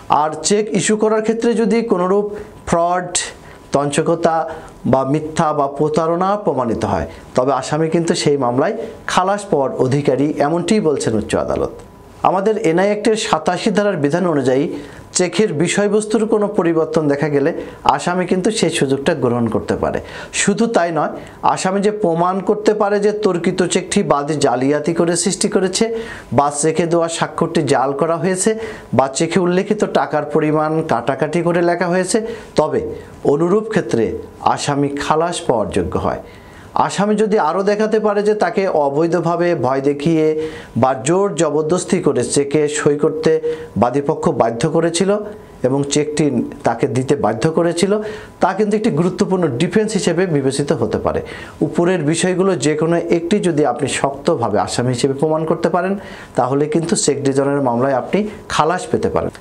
আর check issue করার ক্ষেত্রে যদি কোনোরূপ ফ্রড, তঞ্চকতা বা মিথ্যা বা প্রতারণা প্রমাণিত হয় তবে আসামি কিন্তু সেই মামলায় খালাস পাওয়ার অধিকারী, এমনটিই বলছেন উচ্চ আদালত। আমাদের এনআই অ্যাক্টের 87 ধারার বিধান অনুযায়ী চেকের বিষয়বস্তুর কোনো পরিবর্তন দেখা গেলে আসামি কিন্তু সেই সুযোগটা গ্রহণ করতে পারে। শুধু তাই নয়, আসামি যে প্রমাণ করতে পারে যে তর্কিত চেকটি বাদী জালিয়াতি করে সৃষ্টি করেছে, বা চেকে দেওয়া স্বাক্ষরটি জাল করা হয়েছে, বা চেকে উল্লেখিত টাকার পরিমাণ কাটাকাটি করে লেখা হয়েছে, তবে অনুরূপ ক্ষেত্রে আসামি খালাস পাওয়ার যোগ্য হয়। আসামি যদি আরও দেখাতে পারে যে তাকে অবৈধভাবে ভয় দেখিয়ে বা জোর জবরদস্তি করে চেকে সই করতে বাদীপক্ষ বাধ্য করেছিল এবং চেকটি তাকে দিতে বাধ্য করেছিল, তা কিন্তু একটি গুরুত্বপূর্ণ ডিফেন্স হিসেবে বিবেচিত হতে পারে। উপরের বিষয়গুলো যে কোনো একটি যদি আপনি শক্তভাবে আসামি হিসেবে প্রমাণ করতে পারেন তাহলে কিন্তু চেক ডিজনের মামলায় আপনি খালাস পেতে পারেন।